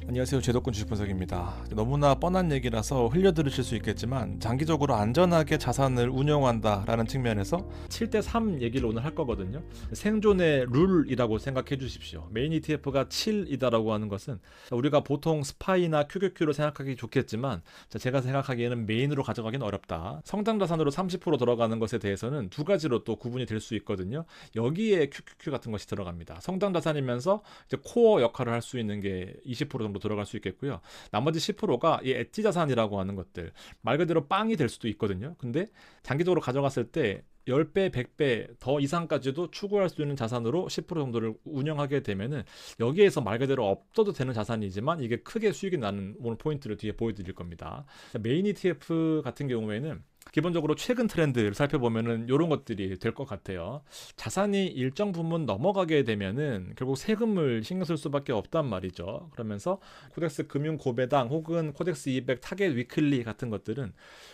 안녕하세요. 제도권 주식 분석입니다. 너무나 뻔한 얘기라서 흘려들으실 수 있겠지만 장기적으로 안전하게 자산을 운영한다라는 측면에서 7대3 얘기를 오늘 할 거거든요. 생존의 룰이라고 생각해 주십시오. 메인 ETF가 7이다라고 하는 것은 우리가 보통 스파이나 QQQ로 생각하기 좋겠지만 제가 생각하기에는 메인으로 가져가기는 어렵다. 성장 자산으로 30% 들어가는 것에 대해서는 두 가지로 또 구분이 될 수 있거든요. 여기에 QQQ 같은 것이 들어갑니다. 성장 자산이면서 이제 코어 역할을 할 수 있는 게 20% 정도 들어갈 수 있겠고요. 나머지 10%가 이 엣지 자산이라고 하는 것들, 말 그대로 빵이 될 수도 있거든요. 근데 장기적으로 가져갔을 때 10배, 100배 더 이상까지도 추구할 수 있는 자산으로 10% 정도를 운영하게 되면은 여기에서 말 그대로 없어도 되는 자산이지만 이게 크게 수익이 나는 오늘 포인트를 뒤에 보여드릴 겁니다. 메인 ETF 같은 경우에는 기본적으로 최근 트렌드를 살펴보면은 이런 것들이 될 것 같아요. 자산이 일정 부분 넘어가게 되면은 결국 세금을 신경 쓸 수밖에 없단 말이죠. 그러면서 코덱스 금융 고배당 혹은 코덱스 200 타겟 위클리 같은 것들은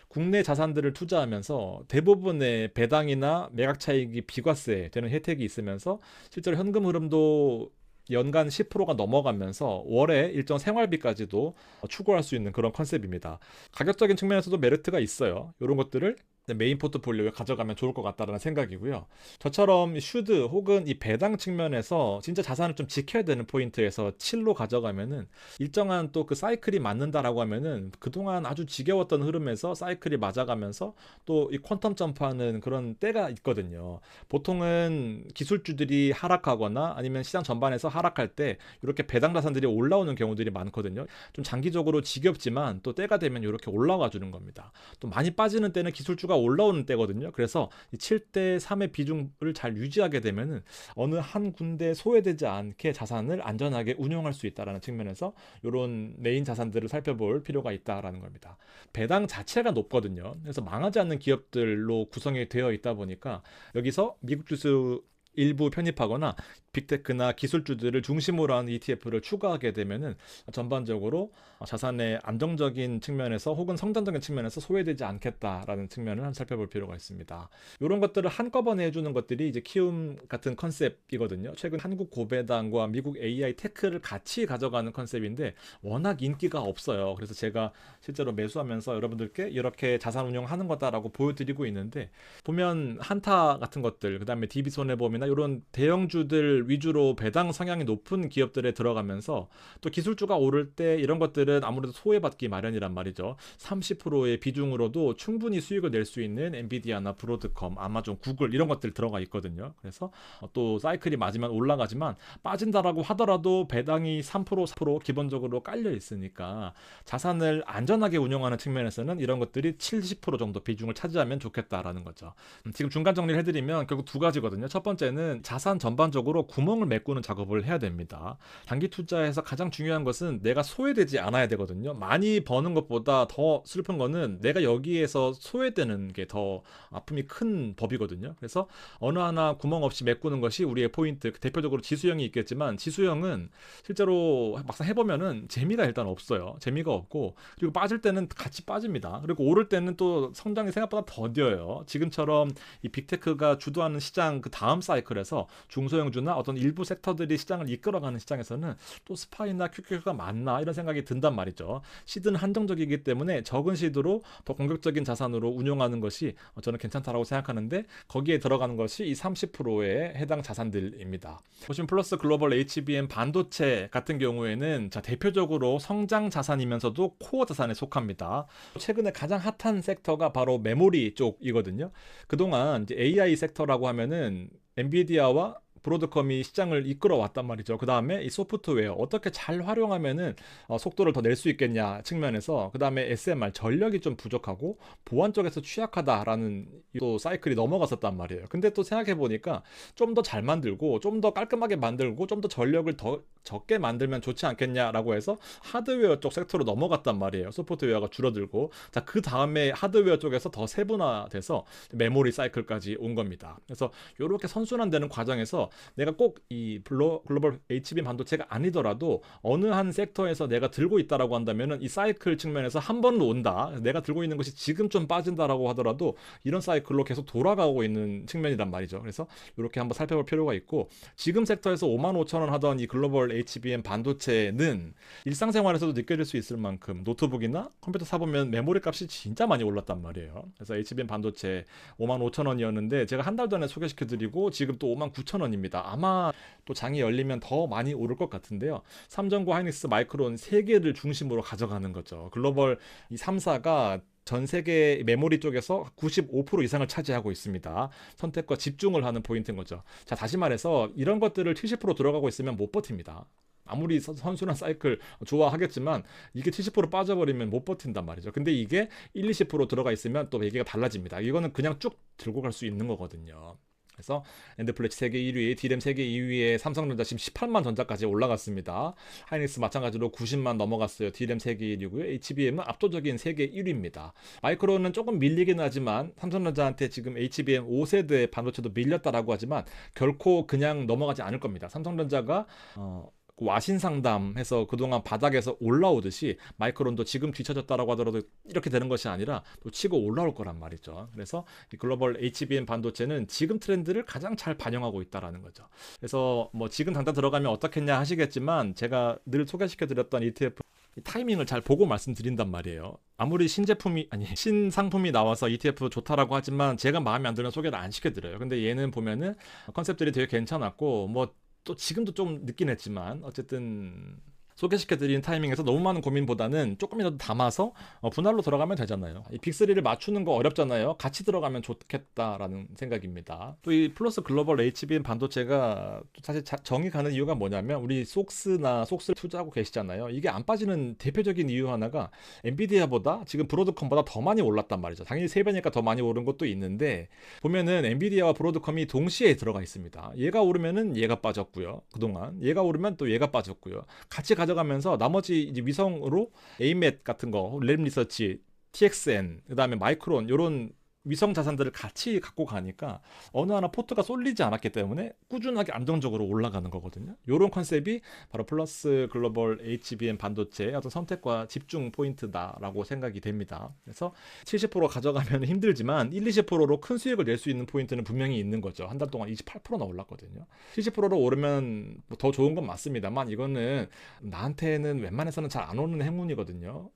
국내 자산들을 투자하면서 대부분의 배당이나 매각 차익이 비과세 되는 혜택이 있으면서 실제로 현금 흐름도 연간 10%가 넘어가면서 월에 일정 생활비까지도 추구할 수 있는 그런 컨셉입니다. 가격적인 측면에서도 메리트가 있어요. 이런 것들을 메인 포트폴리오에 가져가면 좋을 것 같다라는 생각이고요. 저처럼 슈드 혹은 이 배당 측면에서 진짜 자산을 좀 지켜야 되는 포인트에서 7로 가져가면은 일정한 또 그 사이클이 맞는다라고 하면은 그동안 아주 지겨웠던 흐름에서 사이클이 맞아가면서 또 이 퀀텀 점프하는 그런 때가 있거든요. 보통은 기술주들이 하락하거나 아니면 시장 전반에서 하락할 때 이렇게 배당 자산들이 올라오는 경우들이 많거든요. 좀 장기적으로 지겹지만 또 때가 되면 이렇게 올라와 주는 겁니다. 또 많이 빠지는 때는 기술주가 올라오는 때거든요. 그래서 이 7대3의 비중을 잘 유지하게 되면은 어느 한 군데 소외되지 않게 자산을 안전하게 운용할 수 있다라는 측면에서 이런 메인 자산들을 살펴볼 필요가 있다라는 겁니다. 배당 자체가 높거든요. 그래서 망하지 않는 기업들로 구성이 되어 있다 보니까 여기서 미국 주수 일부 편입하거나 빅테크나 기술주들을 중심으로 하는 ETF를 추가하게 되면은 전반적으로 자산의 안정적인 측면에서 혹은 성장적인 측면에서 소외되지 않겠다라는 측면을 한번 살펴볼 필요가 있습니다. 이런 것들을 한꺼번에 해주는 것들이 이제 키움 같은 컨셉이거든요. 최근 한국 고배당과 미국 AI 테크를 같이 가져가는 컨셉인데 워낙 인기가 없어요. 그래서 제가 실제로 매수하면서 여러분들께 이렇게 자산 운용하는 거다라고 보여드리고 있는데 보면 한타 같은 것들, 그다음에 DB손해보험이나 이런 대형주들 위주로 배당 성향이 높은 기업들에 들어가면서 또 기술주가 오를 때 이런 것들은 아무래도 소외받기 마련이란 말이죠. 30%의 비중으로도 충분히 수익을 낼 수 있는 엔비디아나 브로드컴, 아마존, 구글 이런 것들 들어가 있거든요. 그래서 또 사이클이 맞으면 올라가지만 빠진다라고 하더라도 배당이 3%, 4% 기본적으로 깔려 있으니까 자산을 안전하게 운영하는 측면에서는 이런 것들이 70% 정도 비중을 차지하면 좋겠다라는 거죠. 지금 중간 정리를 해드리면 결국 두 가지거든요. 첫 번째는 자산 전반적으로 구멍을 메꾸는 작업을 해야 됩니다. 단기 투자에서 가장 중요한 것은 내가 소외되지 않아야 되거든요. 많이 버는 것보다 더 슬픈 거는 내가 여기에서 소외되는 게 더 아픔이 큰 법이거든요. 그래서 어느 하나 구멍 없이 메꾸는 것이 우리의 포인트. 대표적으로 지수형이 있겠지만 지수형은 실제로 막상 해보면은 재미가 일단 없어요. 재미가 없고 그리고 빠질 때는 같이 빠집니다. 그리고 오를 때는 또 성장이 생각보다 더뎌요. 지금처럼 이 빅테크가 주도하는 시장 그 다음 사이클에서 중소형주나 어떤 일부 섹터들이 시장을 이끌어가는 시장에서는 또 스파이나 QQQ가 맞나 이런 생각이 든단 말이죠. 시드는 한정적이기 때문에 적은 시드로 더 공격적인 자산으로 운용하는 것이 저는 괜찮다라고 생각하는데 거기에 들어가는 것이 이 30%의 해당 자산들입니다. 보시면 플러스 글로벌 HBM 반도체 같은 경우에는 자 대표적으로 성장 자산이면서도 코어 자산에 속합니다. 최근에 가장 핫한 섹터가 바로 메모리 쪽이거든요. 그동안 이제 AI 섹터라고 하면은 엔비디아와 브로드컴이 시장을 이끌어 왔단 말이죠. 그 다음에 이 소프트웨어 어떻게 잘 활용하면은 속도를 더 낼 수 있겠냐 측면에서 그 다음에 SMR 전력이 좀 부족하고 보안 쪽에서 취약하다라는 또 사이클이 넘어갔었단 말이에요. 근데 또 생각해 보니까 좀 더 잘 만들고 좀 더 깔끔하게 만들고 좀 더 전력을 더 적게 만들면 좋지 않겠냐라고 해서 하드웨어 쪽 섹터로 넘어갔단 말이에요. 소프트웨어가 줄어들고 자 그 다음에 하드웨어 쪽에서 더 세분화돼서 메모리 사이클까지 온 겁니다. 그래서 이렇게 선순환되는 과정에서 내가 꼭 이 글로벌 HBM 반도체가 아니더라도 어느 한 섹터에서 내가 들고 있다라고 한다면은 이 사이클 측면에서 한 번은 온다. 내가 들고 있는 것이 지금 좀 빠진다라고 하더라도 이런 사이클로 계속 돌아가고 있는 측면이란 말이죠. 그래서 이렇게 한번 살펴볼 필요가 있고, 지금 섹터에서 55,000원 하던 이 글로벌 HBM 반도체는 일상생활에서도 느껴질 수 있을 만큼 노트북이나 컴퓨터 사보면 메모리 값이 진짜 많이 올랐단 말이에요. 그래서 HBM 반도체 55,000원이었는데 제가 한 달 전에 소개시켜드리고 지금 또 59,000원입니다. 아마 또 장이 열리면 더 많이 오를 것 같은데요. 삼성과 하이닉스, 마이크론 세 개를 중심으로 가져가는 거죠. 글로벌 이 3사가 전 세계 메모리 쪽에서 95% 이상을 차지하고 있습니다. 선택과 집중을 하는 포인트인 거죠. 자, 다시 말해서 이런 것들을 70% 들어가고 있으면 못 버팁니다. 아무리 선순환 사이클 좋아하겠지만 이게 70% 빠져버리면 못 버틴단 말이죠. 근데 이게 1, 20% 들어가 있으면 또 얘기가 달라집니다. 이거는 그냥 쭉 들고 갈 수 있는 거거든요. 그래서 엔드플래치 세계 1위, D램 세계 2위에 삼성전자 지금 18만 전자까지 올라갔습니다. 하이닉스 마찬가지로 90만 넘어갔어요. D램 세계 1위고요. HBM은 압도적인 세계 1위입니다. 마이크론은 조금 밀리긴 하지만 삼성전자한테 지금 HBM 5세대 반도체도 밀렸다라고 하지만 결코 그냥 넘어가지 않을 겁니다. 삼성전자가 와신 상담해서 그동안 바닥에서 올라오듯이 마이크론도 지금 뒤처졌다라고 하더라도 이렇게 되는 것이 아니라 또 치고 올라올 거란 말이죠. 그래서 이 글로벌 HBM 반도체는 지금 트렌드를 가장 잘 반영하고 있다라는 거죠. 그래서 뭐 지금 당장 들어가면 어떻겠냐 하시겠지만 제가 늘 소개시켜드렸던 ETF 타이밍을 잘 보고 말씀드린단 말이에요. 아무리 신상품이 나와서 ETF 좋다라고 하지만 제가 마음에 안 드는 소개를 안 시켜드려요. 근데 얘는 보면은 컨셉들이 되게 괜찮았고 뭐 또 지금도 좀 늦긴 했지만 어쨌든 소개시켜드리는 타이밍에서 너무 많은 고민보다는 조금이라도 담아서 분할로 들어가면 되잖아요. 이 빅3를 맞추는 거 어렵잖아요. 같이 들어가면 좋겠다라는 생각입니다. 또 이 플러스 글로벌 HBM 반도체가 또 사실 정이 가는 이유가 뭐냐면 우리 속스를 투자하고 계시잖아요. 이게 안 빠지는 대표적인 이유 하나가 엔비디아보다 지금 브로드컴보다 더 많이 올랐단 말이죠. 당연히 3배니까 더 많이 오른 것도 있는데 보면은 엔비디아와 브로드컴이 동시에 들어가 있습니다. 얘가 오르면은 얘가 빠졌고요. 그동안 얘가 오르면 또 얘가 빠졌고요. 같이 가져가면서 나머지 이제 위성으로 에이멧 같은 거, 램 리서치, TXN, 그다음에 마이크론 이런 위성 자산들을 같이 갖고 가니까 어느 하나 포트가 쏠리지 않았기 때문에 꾸준하게 안정적으로 올라가는 거거든요. 이런 컨셉이 바로 플러스 글로벌 HBM 반도체의 어떤 선택과 집중 포인트다라고 생각이 됩니다. 그래서 70% 가져가면 힘들지만 1, 20%로 큰 수익을 낼 수 있는 포인트는 분명히 있는 거죠. 한 달 동안 28%나 올랐거든요. 70%로 오르면 더 좋은 건 맞습니다만 이거는 나한테는 웬만해서는 잘 안 오는 행운이거든요.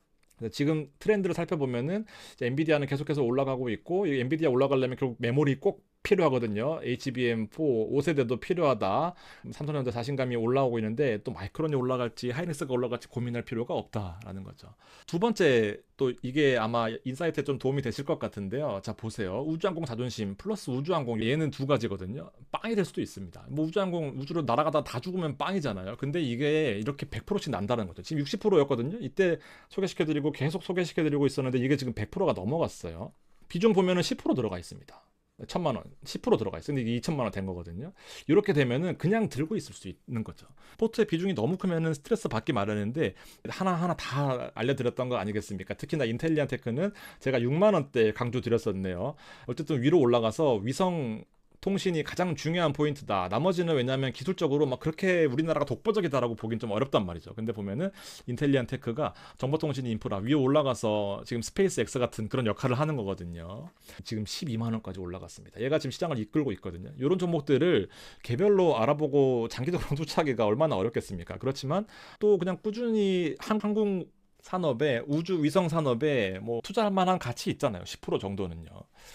지금 트렌드를 살펴보면은 엔비디아는 계속해서 올라가고 있고 이 엔비디아 올라가려면 결국 메모리 꼭 필요하거든요. HBM4 5세대도 필요하다. 삼성전자 자신감이 올라오고 있는데 또 마이크론이 올라갈지 하이닉스가 올라갈지 고민할 필요가 없다라는 거죠. 두 번째 또 이게 아마 인사이트에 좀 도움이 되실 것 같은데요. 자 보세요. 우주항공 자존심 플러스 우주항공 얘는 두 가지거든요. 빵이 될 수도 있습니다. 뭐 우주항공 우주로 날아가다 다 죽으면 빵이잖아요. 근데 이게 이렇게 100%씩 난다는 거죠. 지금 60%였거든요. 이때 소개시켜드리고 계속 소개시켜드리고 있었는데 이게 지금 100%가 넘어갔어요. 비중 보면은 10% 들어가 있습니다. 1,000만 원, 10% 들어가 있어요. 근데 이게 2,000만 원 된 거거든요. 이렇게 되면은 그냥 들고 있을 수 있는 거죠. 포트의 비중이 너무 크면은 스트레스 받기 마련인데 하나하나 다 알려드렸던 거 아니겠습니까? 특히나 인텔리안 테크는 제가 6만 원대 강조 드렸었네요. 어쨌든 위로 올라가서 위성 통신이 가장 중요한 포인트다. 나머지는 왜냐하면 기술적으로 막 그렇게 우리나라가 독보적이다라고 보긴 좀 어렵단 말이죠. 근데 보면은 인텔리안 테크가 정보통신 인프라 위에 올라가서 지금 스페이스 X 같은 그런 역할을 하는 거거든요. 지금 12만 원까지 올라갔습니다. 얘가 지금 시장을 이끌고 있거든요. 이런 종목들을 개별로 알아보고 장기적으로 투자하기가 얼마나 어렵겠습니까? 그렇지만 또 그냥 꾸준히 한국 산업에 우주 위성 산업에 뭐 투자할 만한 가치 있잖아요. 10% 정도는요.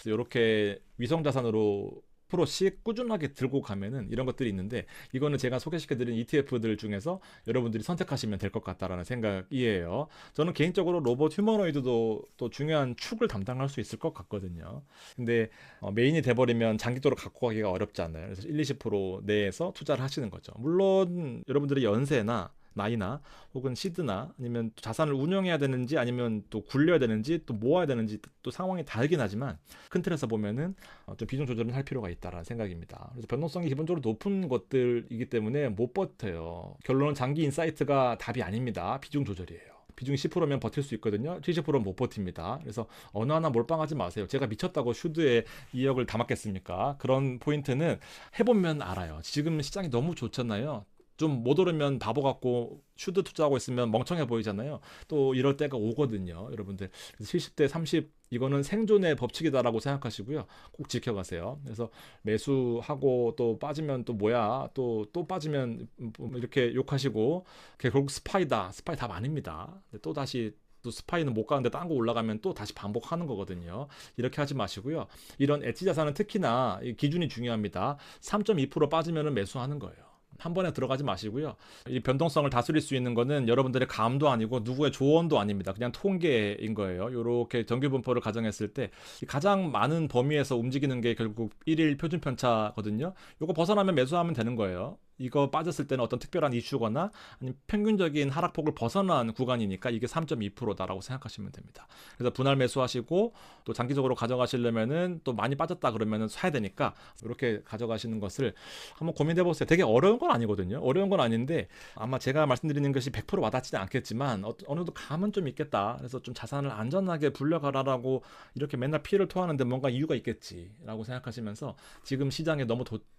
이렇게 위성 자산으로 프로씩 꾸준하게 들고 가면은 이런 것들이 있는데 이거는 제가 소개시켜드린 ETF들 중에서 여러분들이 선택하시면 될 것 같다라는 생각이에요. 저는 개인적으로 로봇 휴머노이드도 또 중요한 축을 담당할 수 있을 것 같거든요. 근데 메인이 돼버리면 장기적으로 갖고 가기가 어렵잖아요. 그래서 1, 20% 내에서 투자를 하시는 거죠. 물론 여러분들의 연세나 나이나 혹은 시드나 아니면 자산을 운영해야 되는지 아니면 또 굴려야 되는지 또 모아야 되는지 또 상황이 다르긴 하지만 큰 틀에서 보면은 좀 비중 조절은 할 필요가 있다라는 생각입니다. 그래서 변동성이 기본적으로 높은 것들이기 때문에 못 버텨요. 결론은 장기 인사이트가 답이 아닙니다. 비중 조절이에요. 비중이 10%면 버틸 수 있거든요. 70%는 못 버팁니다. 그래서 어느 하나 몰빵하지 마세요. 제가 미쳤다고 슈드에 2억을 담았겠습니까? 그런 포인트는 해보면 알아요. 지금 시장이 너무 좋잖아요. 좀 못 오르면 바보 같고 슈드 투자하고 있으면 멍청해 보이잖아요. 또 이럴 때가 오거든요, 여러분들. 그래서 70대 30 이거는 생존의 법칙이다라고 생각하시고요. 꼭 지켜가세요. 그래서 매수하고 또 빠지면 또 뭐야, 또 빠지면 뭐 이렇게 욕하시고 결국 스파이다. 스파이 답 아닙니다. 또 다시 또 스파이는 못 가는데 딴 거 올라가면 또 다시 반복하는 거거든요. 이렇게 하지 마시고요. 이런 엣지 자산은 특히나 이 기준이 중요합니다. 3.2% 빠지면 매수하는 거예요. 한 번에 들어가지 마시고요. 이 변동성을 다스릴 수 있는 거는 여러분들의 감도 아니고 누구의 조언도 아닙니다. 그냥 통계인 거예요. 이렇게 정규분포를 가정했을 때 가장 많은 범위에서 움직이는 게 결국 1일 표준 편차거든요. 이거 벗어나면 매수하면 되는 거예요. 이거 빠졌을 때는 어떤 특별한 이슈거나 아니면 평균적인 하락폭을 벗어난 구간이니까 이게 3.2%다라고 생각하시면 됩니다. 그래서 분할 매수하시고 또 장기적으로 가져가시려면은 또 많이 빠졌다 그러면은 사야 되니까 이렇게 가져가시는 것을 한번 고민해 보세요. 되게 어려운 건 아니거든요. 어려운 건 아닌데 아마 제가 말씀드리는 것이 100% 와닿지는 않겠지만 어느 정도 감은 좀 있겠다. 그래서 좀 자산을 안전하게 불려가라라고 이렇게 맨날 피해를 토하는데 뭔가 이유가 있겠지라고 생각하시면서 지금 시장에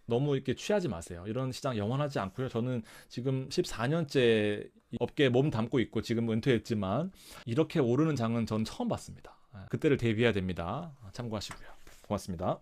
너무 이렇게 취하지 마세요. 이런 시장 영원하지 않고요. 저는 지금 14년째 업계에 몸 담고 있고 지금 은퇴했지만 이렇게 오르는 장은 전 처음 봤습니다. 그때를 대비해야 됩니다. 참고하시고요. 고맙습니다.